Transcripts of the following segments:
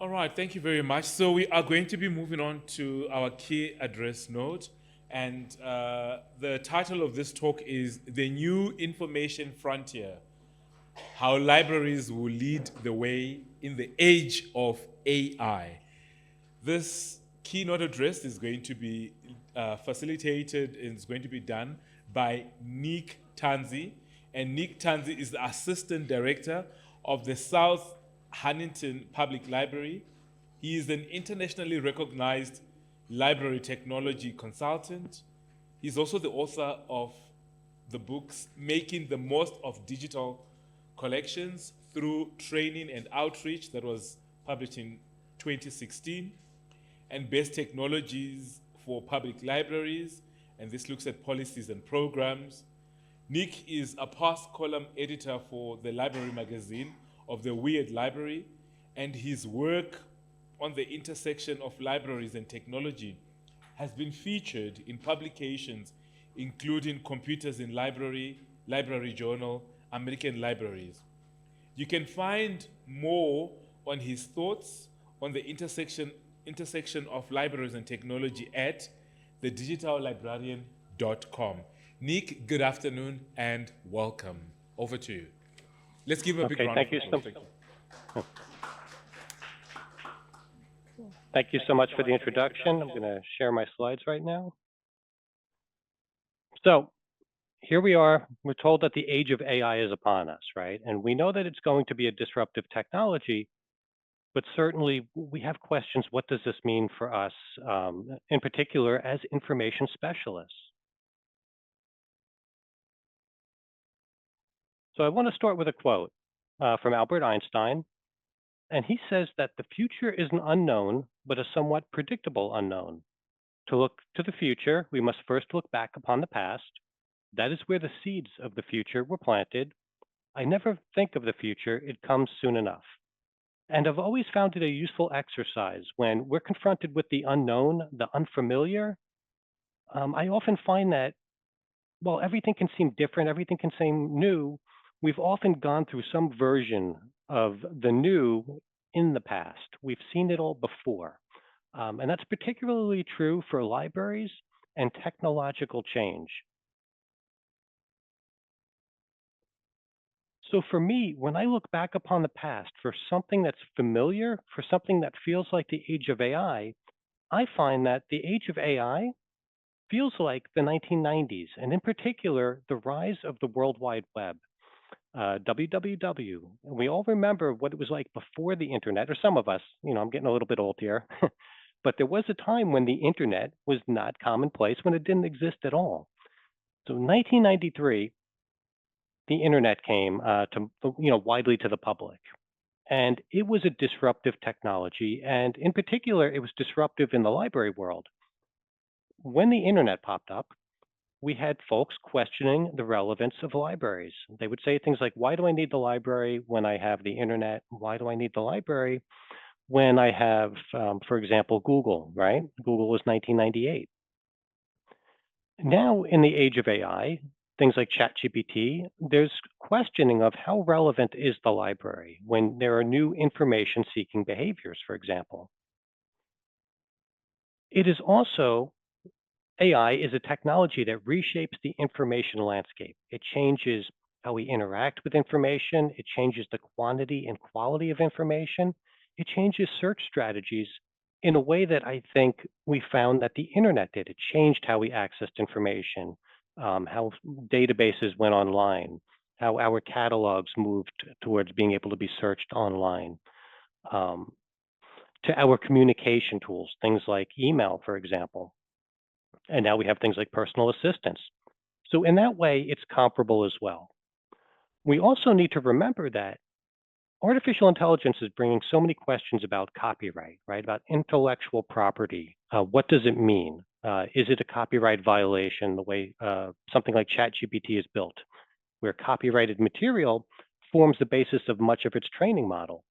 All right, thank you very much. So we are going to be moving on to our key address note. And the title of this talk is The New Information Frontier: How Libraries Will Lead the Way in the Age of AI. This keynote address is going to be facilitated and is going to be done by Nick Tanzi. And Nick Tanzi is the Assistant Director of the South Huntington Public Library. He is an internationally recognized library technology consultant. He's also the author of the books Making the Most of Digital Collections Through Training and Outreach, that was published in 2016, and Best Technologies for Public Libraries, and this looks at policies and programs. Nick is a past column editor for the library magazine of the Weird Library, and his work on the intersection of libraries and technology has been featured in publications including Computers in Library, Library Journal, American Libraries. You can find more on his thoughts on the intersection of libraries and technology at thedigitallibrarian.com. Nick, good afternoon and welcome. Over to you. Let's give a big round of applause. Thank you. Thank you so much for the introduction. I'm going to share my slides right now. So here we are. We're told that the age of AI is upon us, right? And we know that it's going to be a disruptive technology, but certainly we have questions. What does this mean for us, in particular, as information specialists? So I want to start with a quote from Albert Einstein. And he says that the future is an unknown, but a somewhat predictable unknown. To look to the future, we must first look back upon the past. That is where the seeds of the future were planted. I never think of the future, it comes soon enough. And I've always found it a useful exercise when we're confronted with the unknown, the unfamiliar. I often find that, while everything can seem different, everything can seem new, we've often gone through some version of the new in the past. We've seen it all before. And that's particularly true for libraries and technological change. So for me, when I look back upon the past for something that's familiar, for something that feels like the age of AI, I find that the age of AI feels like the 1990s, and in particular, the rise of the World Wide Web. www. We all remember what it was like before the internet, or some of us, I'm getting a little bit old here, but there was a time when the internet was not commonplace, when it didn't exist at all. So 1993, the internet came widely to the public. And it was a disruptive technology. And in particular, it was disruptive in the library world. When the internet popped up, we had folks questioning the relevance of libraries. They would say things like, why do I need the library when I have the internet? Why do I need the library when I have, for example, Google, right? Google was 1998. Now, in the age of AI, things like ChatGPT, there's questioning of how relevant is the library when there are new information-seeking behaviors, for example. It is also AI is a technology that reshapes the information landscape. It changes how we interact with information. It changes the quantity and quality of information. It changes search strategies in a way that I think we found that the internet did. It changed how we accessed information, how databases went online, how our catalogs moved towards being able to be searched online, to our communication tools, things like email, for example. And now we have things like personal assistants. So in that way, it's comparable as well. We also need to remember that artificial intelligence is bringing so many questions about copyright, right? About intellectual property. What does it mean? Is it a copyright violation the way something like ChatGPT is built, where copyrighted material forms the basis of much of its training model?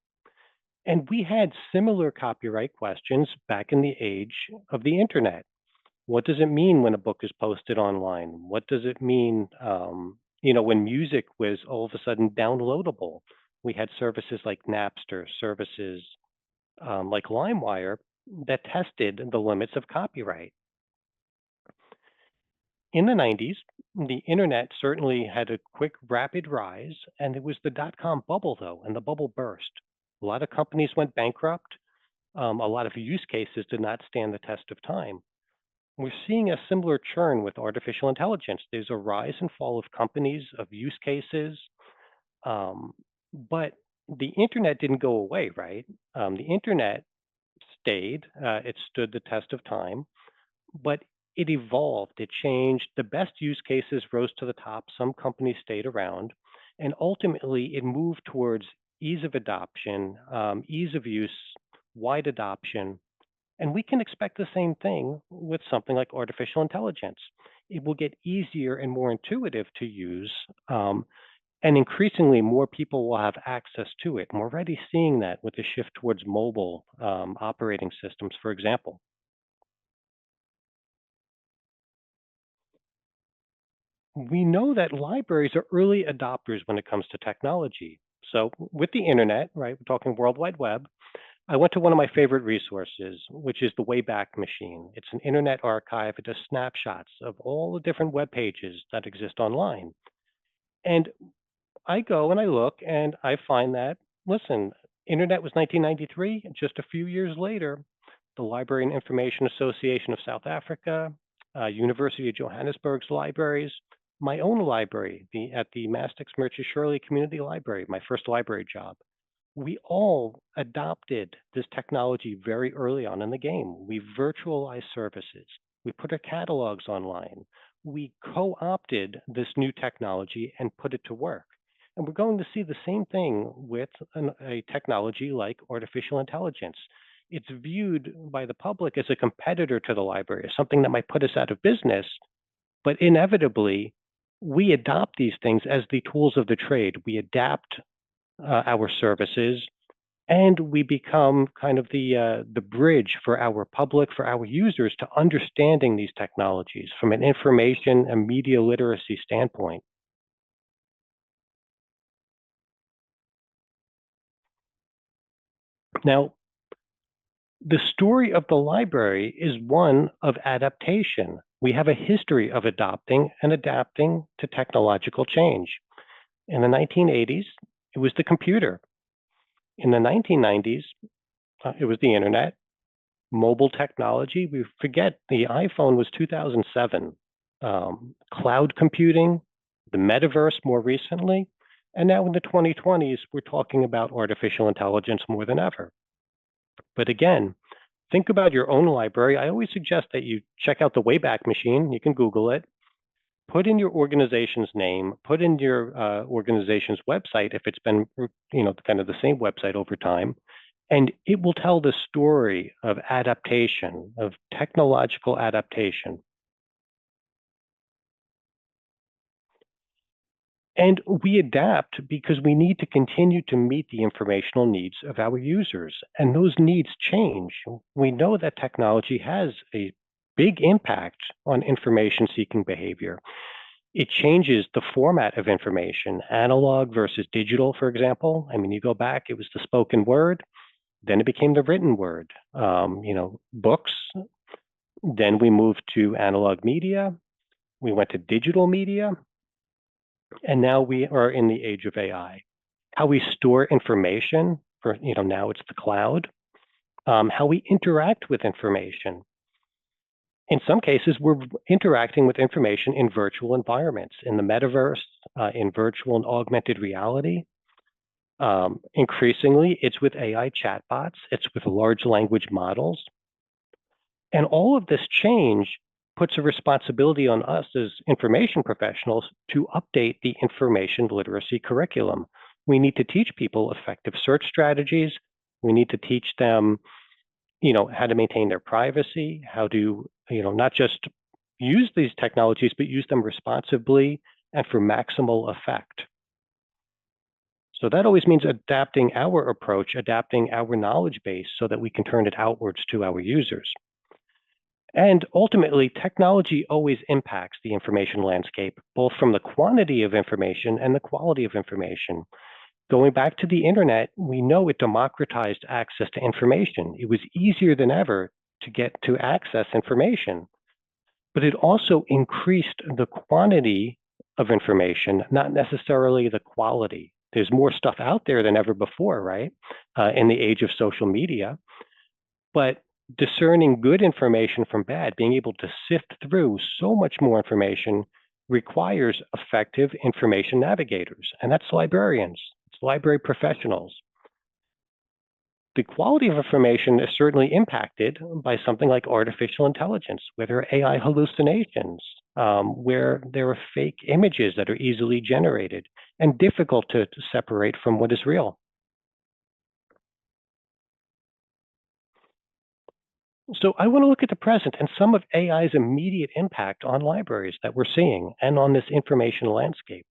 And we had similar copyright questions back in the age of the internet. What does it mean when a book is posted online? What does it mean, when music was all of a sudden downloadable? We had services like Napster, services like LimeWire, that tested the limits of copyright. In the 90s, the internet certainly had a quick, rapid rise, and it was the dot-com bubble, though, and the bubble burst. A lot of companies went bankrupt. A lot of use cases did not stand the test of time. We're seeing a similar churn with artificial intelligence. There's a rise and fall of companies, of use cases, but the internet didn't go away, right? The internet stayed, it stood the test of time, but it evolved, it changed. The best use cases rose to the top. Some companies stayed around, and ultimately it moved towards ease of adoption, ease of use, wide adoption. And we can expect the same thing with something like artificial intelligence. It will get easier and more intuitive to use, and increasingly more people will have access to it. And we're already seeing that with the shift towards mobile operating systems, for example. We know that libraries are early adopters when it comes to technology. So with the internet, right, we're talking World Wide Web, I went to one of my favorite resources, which is the Wayback Machine. It's an internet archive. It does snapshots of all the different web pages that exist online. And I go and I look and I find that, listen, internet was 1993. And just a few years later, the Library and Information Association of South Africa, University of Johannesburg's libraries, my own library, at the Mastix Merchant Shirley Community Library, my first library job. We all adopted this technology very early on in the game. We virtualized services. We put our catalogs online. We co-opted this new technology and put it to work. And we're going to see the same thing with a technology like artificial intelligence. It's viewed by the public as a competitor to the library, as something that might put us out of business. But inevitably, we adopt these things as the tools of the trade. We adapt our services, and we become kind of the bridge for our public, for our users to understanding these technologies from an information and media literacy standpoint. Now, the story of the library is one of adaptation. We have a history of adopting and adapting to technological change. In the 1980s, it was the computer. In the 1990s, it was the internet, mobile technology. We forget the iPhone was 2007. Cloud computing, the metaverse more recently, and now in the 2020s, we're talking about artificial intelligence more than ever. But again, think about your own library. I always suggest that you check out the Wayback Machine. You can Google it. Put in your organization's name, put in your organization's website if it's been, kind of the same website over time, and it will tell the story of adaptation, of technological adaptation. And we adapt because we need to continue to meet the informational needs of our users, and those needs change. We know that technology has a big impact on information-seeking behavior. It changes the format of information, analog versus digital, for example. I mean, you go back, it was the spoken word, then it became the written word, books. Then we moved to analog media. We went to digital media. And now we are in the age of AI. How we store information, now it's the cloud. How we interact with information. In some cases, we're interacting with information in virtual environments, in the metaverse, in virtual and augmented reality. Increasingly, it's with AI chatbots, it's with large language models. And all of this change puts a responsibility on us as information professionals to update the information literacy curriculum. We need to teach people effective search strategies. We need to teach them, how to maintain their privacy, how to, not just use these technologies, but use them responsibly and for maximal effect. So that always means adapting our approach, adapting our knowledge base so that we can turn it outwards to our users. And ultimately, technology always impacts the information landscape, both from the quantity of information and the quality of information. Going back to the internet, we know it democratized access to information. It was easier than ever to get to access information, but it also increased the quantity of information, not necessarily the quality. There's more stuff out there than ever before, right? In the age of social media, but discerning good information from bad, being able to sift through so much more information requires effective information navigators, and that's librarians, it's library professionals. The quality of information is certainly impacted by something like artificial intelligence, where there are AI hallucinations, where there are fake images that are easily generated and difficult to separate from what is real. So I want to look at the present and some of AI's immediate impact on libraries that we're seeing and on this information landscape.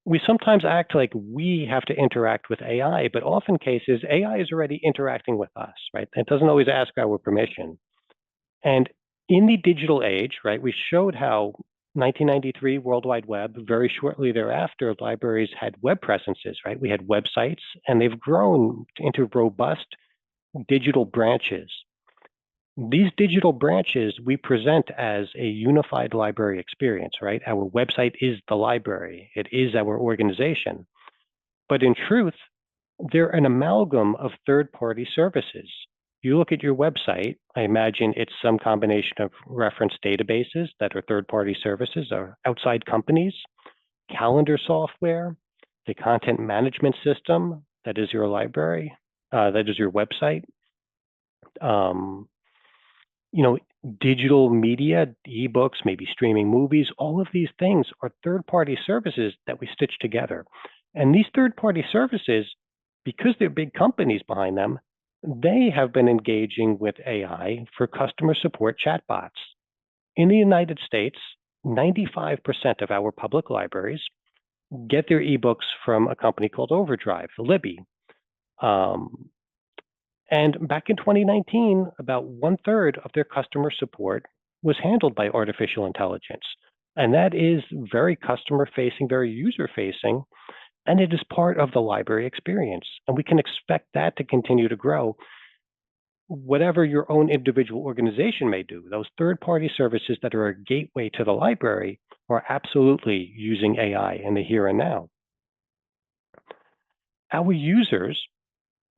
We sometimes act like we have to interact with AI, but often cases, AI is already interacting with us, right? It doesn't always ask our permission. And in the digital age, right, we showed how 1993 World Wide Web, very shortly thereafter, libraries had web presences, right? We had websites, and they've grown into robust digital branches. These digital branches we present as a unified library experience, right? Our website is the library, it is our organization. But in truth, they're an amalgam of third-party services. You look at your website, I imagine it's some combination of reference databases that are third-party services or outside companies, calendar software, the content management system that is your library, that is your website. Digital media, ebooks, maybe streaming movies, all of these things are third-party services that we stitch together. And these third-party services, because they're big companies behind them, they have been engaging with AI for customer support chatbots. In the United States, 95% of our public libraries get their ebooks from a company called Overdrive, Libby. And back in 2019, about 1/3 of their customer support was handled by artificial intelligence. And that is very customer-facing, very user-facing, and it is part of the library experience. And we can expect that to continue to grow. Whatever your own individual organization may do, those third-party services that are a gateway to the library are absolutely using AI in the here and now. Our users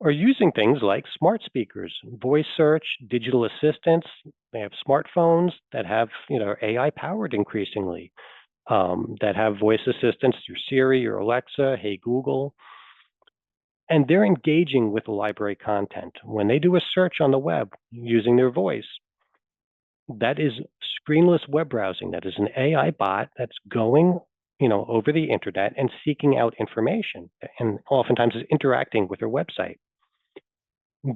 are using things like smart speakers, voice search, digital assistants. They have smartphones that have, AI powered increasingly, that have voice assistants, your Siri, your Alexa, Hey Google. And they're engaging with the library content. When they do a search on the web using their voice, that is screenless web browsing. That is an AI bot that's going, over the internet and seeking out information, and oftentimes is interacting with their website.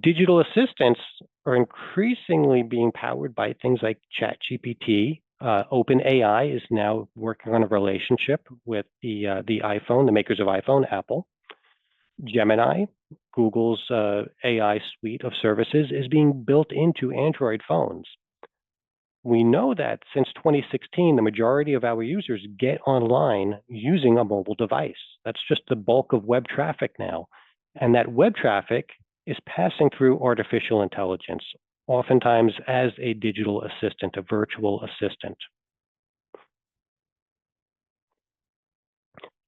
Digital assistants are increasingly being powered by things like ChatGPT. OpenAI is now working on a relationship with the iPhone, the makers of iPhone, Apple. Gemini, Google's AI suite of services, is being built into Android phones. We know that since 2016, the majority of our users get online using a mobile device. That's just the bulk of web traffic now. And that web traffic is passing through artificial intelligence, oftentimes as a digital assistant, a virtual assistant.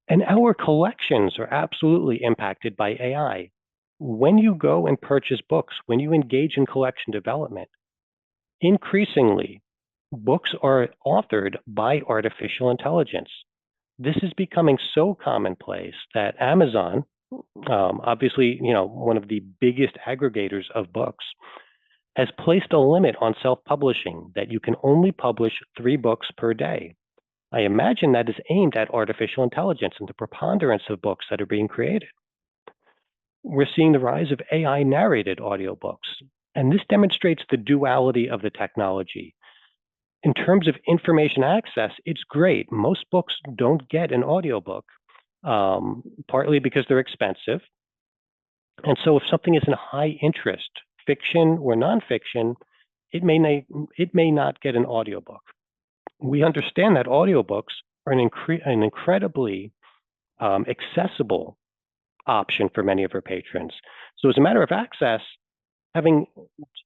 And our collections are absolutely impacted by AI. When you go and purchase books, when you engage in collection development, increasingly, books are authored by artificial intelligence. This is becoming so commonplace that Amazon, obviously, one of the biggest aggregators of books, has placed a limit on self-publishing that you can only publish 3 books per day. I imagine that is aimed at artificial intelligence and the preponderance of books that are being created. We're seeing the rise of AI-narrated audiobooks, and this demonstrates the duality of the technology. In terms of information access, it's great. Most books don't get an audiobook, partly because they're expensive. And so if something is in high interest, fiction or nonfiction, it may not get an audiobook. We understand that audiobooks are an incredibly accessible option for many of our patrons. So as a matter of access, having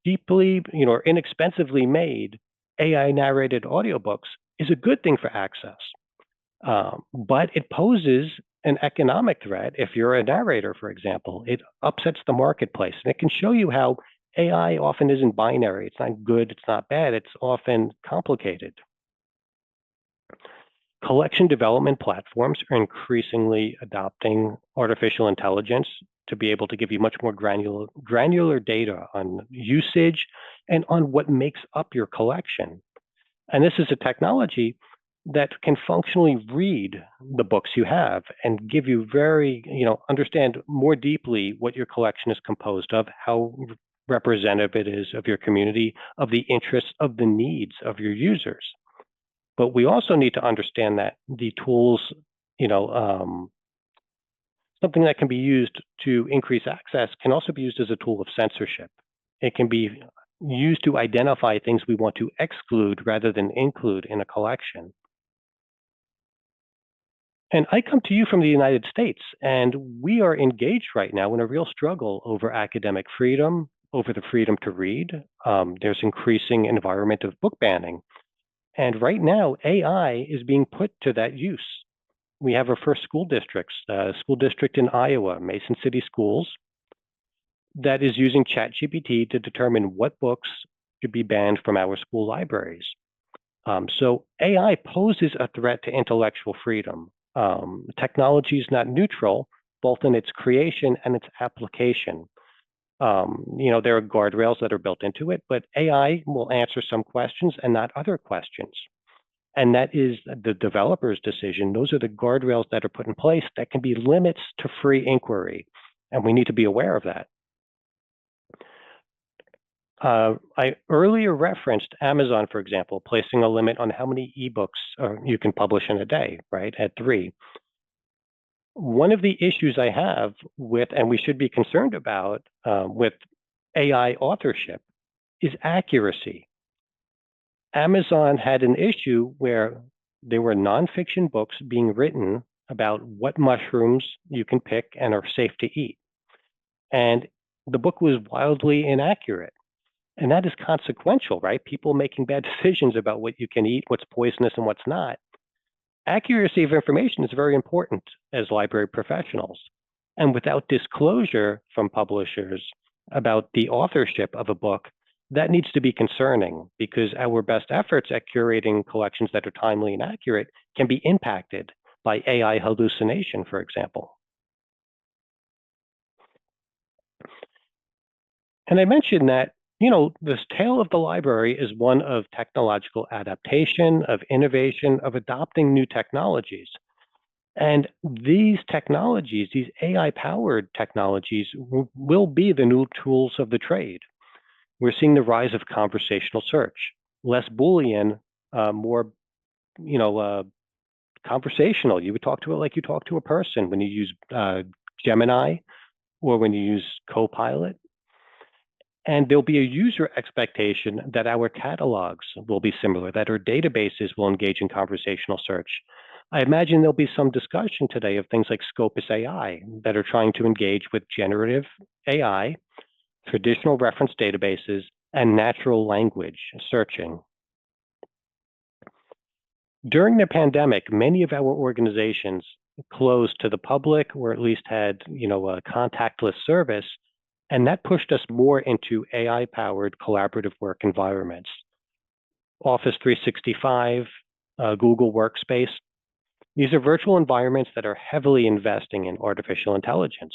deeply, or inexpensively made AI narrated audiobooks is a good thing for access. But it poses an economic threat if you're a narrator, for example. It upsets the marketplace, and it can show you how AI often isn't binary. It's not good, it's not bad, it's often complicated. Collection development platforms are increasingly adopting artificial intelligence to be able to give you much more granular data on usage and on what makes up your collection. And this is a technology that can functionally read the books you have and give you understand more deeply what your collection is composed of, how representative it is of your community, of the interests, of the needs of your users. But we also need to understand that the tools, something that can be used to increase access can also be used as a tool of censorship. It can be used to identify things we want to exclude rather than include in a collection. And I come to you from the United States, and we are engaged right now in a real struggle over academic freedom, over the freedom to read. There's increasing environment of book banning. And right now, AI is being put to that use. We have our first school districts, school district in Iowa, Mason City Schools, that is using ChatGPT to determine what books should be banned from our school libraries. So AI poses a threat to intellectual freedom. Technology is not neutral, both in its creation and its application. There are guardrails that are built into it, but AI will answer some questions and not other questions. And that is the developer's decision. Those are the guardrails that are put in place that can be limits to free inquiry. And we need to be aware of that. I earlier referenced Amazon, for example, placing a limit on how many ebooks you can publish in a day, right, at 3. One of the issues I have with, and we should be concerned about with AI authorship, is accuracy. Amazon had an issue where there were nonfiction books being written about what mushrooms you can pick and are safe to eat. And the book was wildly inaccurate. And that is consequential, right? People making bad decisions about what you can eat, what's poisonous and what's not. Accuracy of information is very important as library professionals. And without disclosure from publishers about the authorship of a book, that needs to be concerning, because our best efforts at curating collections that are timely and accurate can be impacted by AI hallucination, for example. And I mentioned that, this tale of the library is one of technological adaptation, of innovation, of adopting new technologies. And these technologies, these AI-powered technologies, will be the new tools of the trade. We're seeing the rise of conversational search, less Boolean, more, conversational. You would talk to it like you talk to a person when you use Gemini or when you use Copilot. And there'll be a user expectation that our catalogs will be similar, that our databases will engage in conversational search. I imagine there'll be some discussion today of things like Scopus AI that are trying to engage with generative AI, traditional reference databases, and natural language searching. During the pandemic, many of our organizations closed to the public, or at least had, a contactless service, and that pushed us more into AI-powered collaborative work environments. Office 365, Google Workspace. These are virtual environments that are heavily investing in artificial intelligence.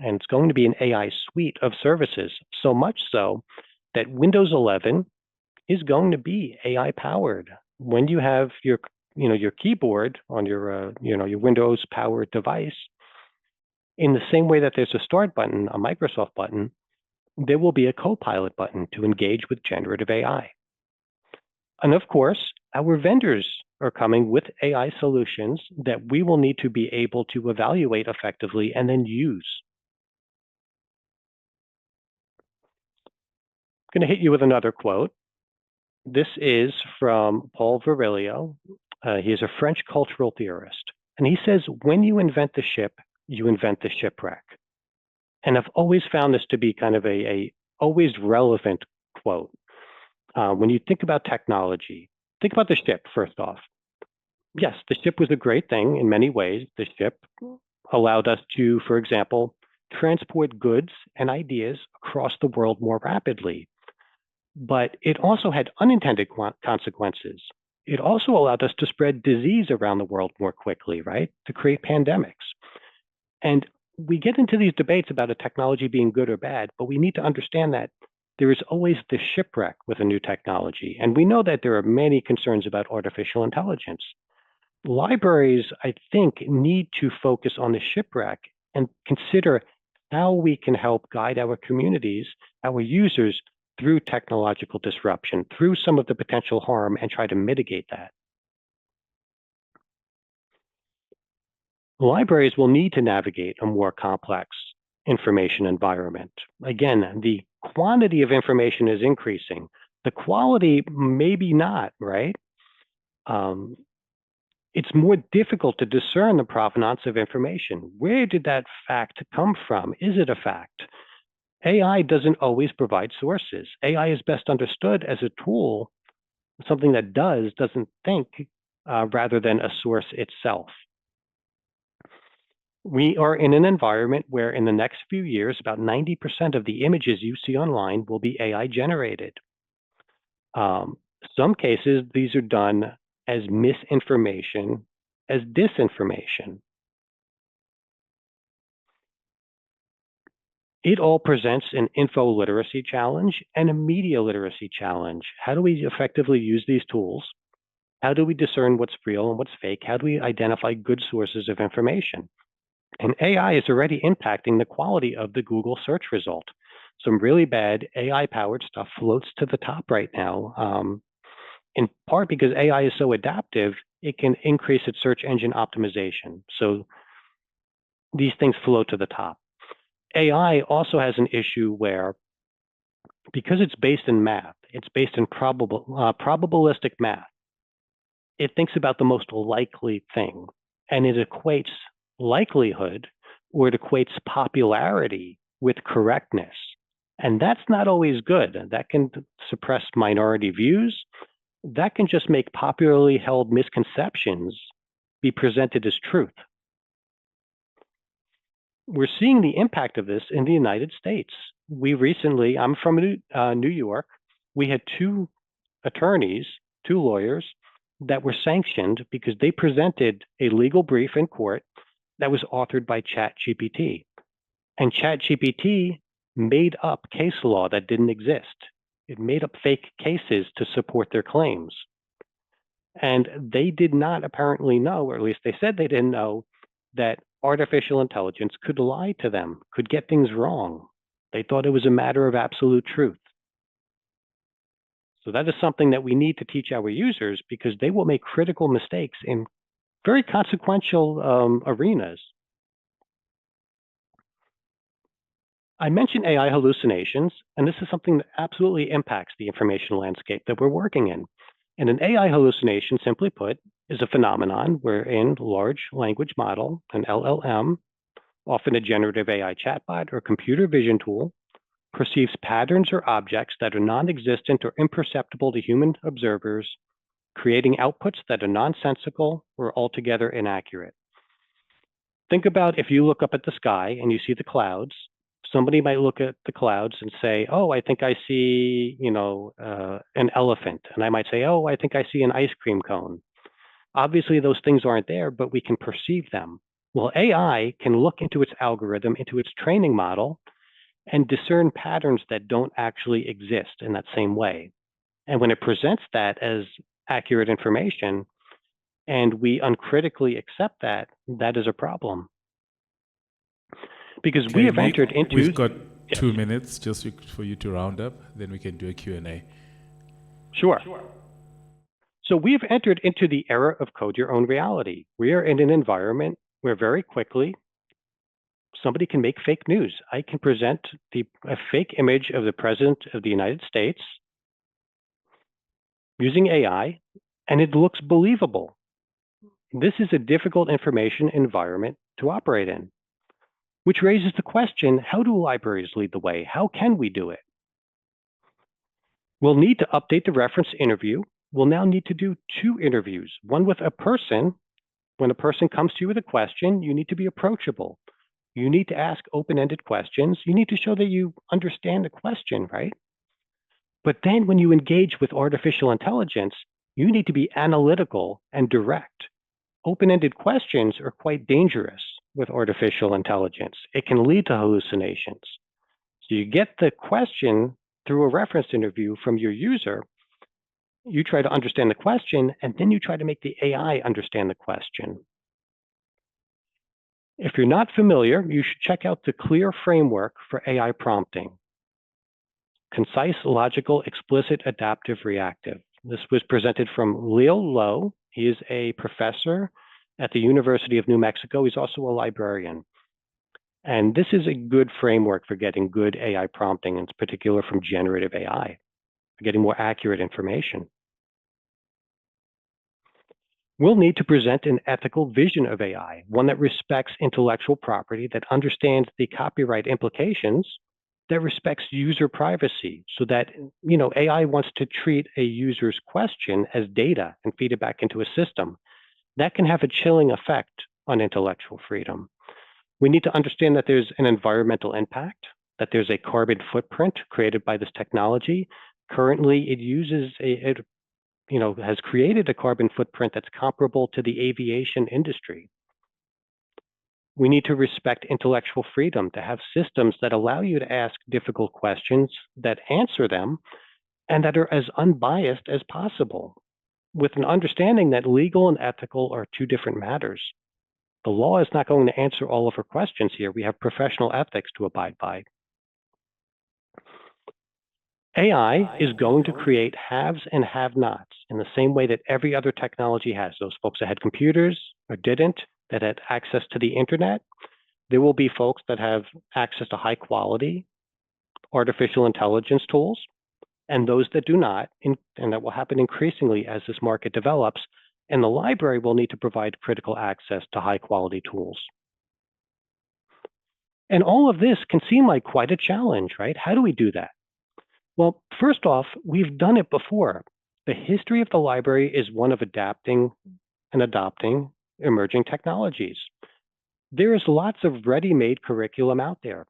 And it's going to be an AI suite of services, so much so that Windows 11 is going to be AI-powered. When you have your keyboard on your Windows-powered device, in the same way that there's a Start button, a Microsoft button, there will be a Copilot button to engage with generative AI. And of course, our vendors are coming with AI solutions that we will need to be able to evaluate effectively and then use. I'm going to hit you with another quote. This is from Paul Virilio. He is a French cultural theorist. And he says, when you invent the ship, you invent the shipwreck. And I've always found this to be kind of a always relevant quote. When you think about technology, think about the ship first off. Yes, the ship was a great thing in many ways. The ship allowed us to, for example, transport goods and ideas across the world more rapidly. But it also had unintended consequences. It also allowed us to spread disease around the world more quickly, right? To create pandemics. And we get into these debates about a technology being good or bad, but we need to understand that there is always the shipwreck with a new technology. And we know that there are many concerns about artificial intelligence. Libraries, I think, need to focus on the shipwreck and consider how we can help guide our communities, our users, through technological disruption, through some of the potential harm, and try to mitigate that. Libraries will need to navigate a more complex information environment. Again, the quantity of information is increasing. The quality, maybe not, right? It's more difficult to discern the provenance of information. Where did that fact come from? Is it a fact? AI doesn't always provide sources. AI is best understood as a tool, something that doesn't think, rather than a source itself. We are in an environment where in the next few years, about 90% of the images you see online will be AI generated. Some cases, these are done as misinformation, as disinformation. It all presents an info literacy challenge and a media literacy challenge. How do we effectively use these tools? How do we discern what's real and what's fake? How do we identify good sources of information? And AI is already impacting the quality of the Google search result. Some really bad AI-powered stuff floats to the top right now, in part because AI is so adaptive, it can increase its search engine optimization. So these things float to the top. AI also has an issue where, because it's based in math, it's based in probabilistic math, it thinks about the most likely thing, and it equates likelihood, or it equates popularity with correctness. And that's not always good. That can suppress minority views. That can just make popularly held misconceptions be presented as truth. We're seeing the impact of this in the United States. I'm from New York. We had two lawyers that were sanctioned because they presented a legal brief in court that was authored by ChatGPT. And ChatGPT made up case law that didn't exist. It made up fake cases to support their claims. And they did not apparently know, or at least they said they didn't know, that artificial intelligence could lie to them, could get things wrong. They thought it was a matter of absolute truth. So that is something that we need to teach our users, because they will make critical mistakes in very consequential arenas. I mentioned AI hallucinations, and this is something that absolutely impacts the information landscape that we're working in. And an AI hallucination, simply put, is a phenomenon wherein large language model, an LLM, often a generative AI chatbot or computer vision tool, perceives patterns or objects that are non-existent or imperceptible to human observers, creating outputs that are nonsensical or altogether inaccurate. Think about if you look up at the sky and you see the clouds. Somebody might look at the clouds and say, oh, I think I see, an elephant. And I might say, oh, I think I see an ice cream cone. Obviously, those things aren't there, but we can perceive them. Well, AI can look into its algorithm, into its training model, and discern patterns that don't actually exist in that same way. And when it presents that as accurate information, and we uncritically accept that, that is a problem. Because we have entered into... We've got 2 minutes just for you to round up, then we can do a Q&A. Sure. So we've entered into the era of code your own reality. We are in an environment where very quickly somebody can make fake news. I can present a fake image of the President of the United States using AI, and it looks believable. This is a difficult information environment to operate in, which raises the question, how do libraries lead the way? How can we do it? We'll need to update the reference interview. We'll now need to do 2 interviews, one with a person. When a person comes to you with a question, you need to be approachable. You need to ask open-ended questions. You need to show that you understand the question, right? But then when you engage with artificial intelligence, you need to be analytical and direct. Open-ended questions are quite dangerous with artificial intelligence. It can lead to hallucinations. So you get the question through a reference interview from your user, you try to understand the question, and then you try to make the AI understand the question. If you're not familiar, you should check out the CLEAR framework for AI prompting. Concise, logical, explicit, adaptive, reactive. This was presented from Leo Lowe. He is a professor at the University of New Mexico. He's also a librarian. And this is a good framework for getting good AI prompting, in particular from generative AI, for getting more accurate information. We'll need to present an ethical vision of AI, one that respects intellectual property, that understands the copyright implications, that respects user privacy, so that AI wants to treat a user's question as data and feed it back into a system. That can have a chilling effect on intellectual freedom. We need to understand that there's an environmental impact, that there's a carbon footprint created by this technology. Currently, it has created a carbon footprint that's comparable to the aviation industry. We need to respect intellectual freedom, to have systems that allow you to ask difficult questions, that answer them, and that are as unbiased as possible, with an understanding that legal and ethical are 2 different matters. The law is not going to answer all of our questions here. We have professional ethics to abide by. AI is going to create haves and have-nots in the same way that every other technology has. Those folks that had computers or didn't, that had access to the internet. There will be folks that have access to high quality artificial intelligence tools, and those that do not, and that will happen increasingly as this market develops. And the library will need to provide critical access to high quality tools. And all of this can seem like quite a challenge, right? How do we do that? Well, first off, we've done it before. The history of the library is one of adapting and adopting emerging technologies. There is lots of ready-made curriculum out there.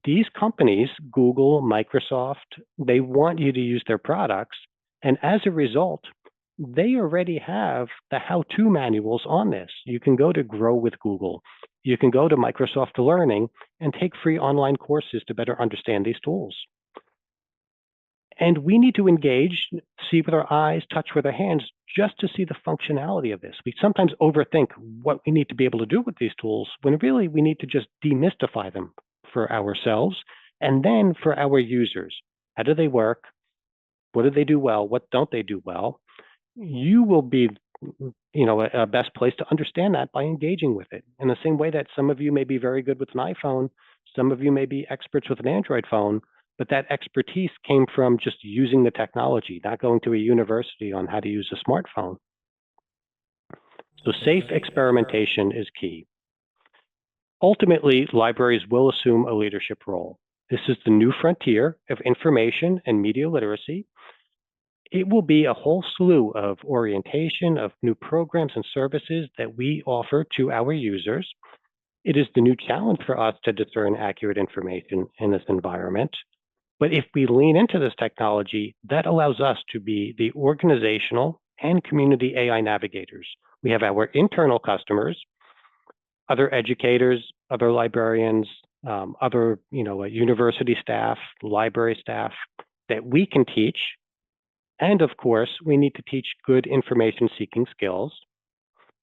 These companies, Google, Microsoft, they want you to use their products. And as a result, they already have the how-to manuals on this. You can go to Grow with Google. You can go to Microsoft Learning and take free online courses to better understand these tools. And we need to engage, see with our eyes, touch with our hands, just to see the functionality of this. We sometimes overthink what we need to be able to do with these tools, when really we need to just demystify them for ourselves and then for our users. How do they work? What do they do well? What don't they do well? You will be a best place to understand that by engaging with it. In the same way that some of you may be very good with an iPhone, some of you may be experts with an Android phone, but that expertise came from just using the technology, not going to a university on how to use a smartphone. So safe experimentation is key. Ultimately, libraries will assume a leadership role. This is the new frontier of information and media literacy. It will be a whole slew of orientation, of new programs and services that we offer to our users. It is the new challenge for us to discern accurate information in this environment. But if we lean into this technology, that allows us to be the organizational and community AI navigators. We have our internal customers, other educators, other librarians, other university staff, library staff that we can teach. And of course, we need to teach good information seeking skills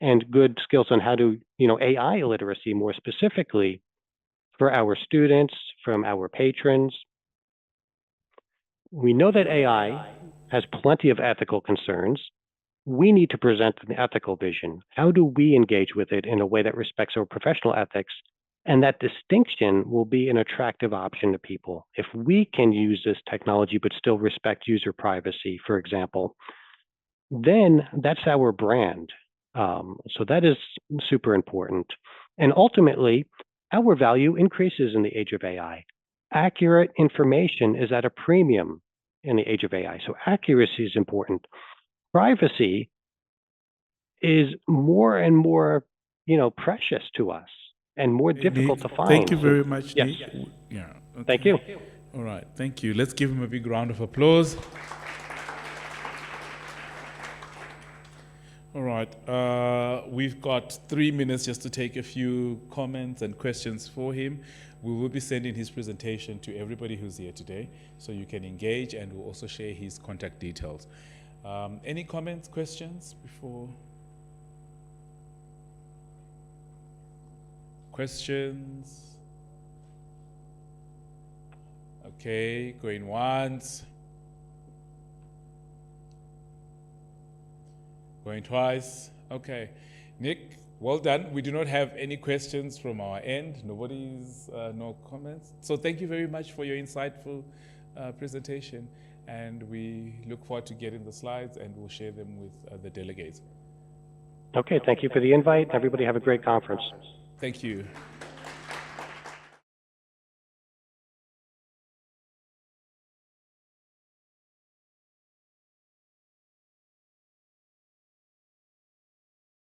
and good skills on how to, AI literacy more specifically for our students, from our patrons. We know that AI has plenty of ethical concerns. We need to present an ethical vision. How do we engage with it in a way that respects our professional ethics? And that distinction will be an attractive option to people. If we can use this technology but still respect user privacy, for example, then that's our brand. So that is super important. And ultimately, our value increases in the age of AI. Accurate information is at a premium in the age of AI. So accuracy is important. Privacy is more and more, precious to us and more difficult Nick, to find. thank you So- very much, yes. Nick. Yeah. Okay. Thank you. All right. Thank you. Let's give him a big round of applause. All right. We've got 3 minutes just to take a few comments and questions for him. We will be sending his presentation to everybody who's here today, so you can engage, and we'll also share his contact details. Any comments, questions before? Questions? Okay, going once. Going twice. Okay. Nick, well done. We do not have any questions from our end. Nobody's, no comments. So thank you very much for your insightful presentation. And we look forward to getting the slides, and we'll share them with the delegates. Okay, thank you for the invite. Everybody have a great conference. Thank you.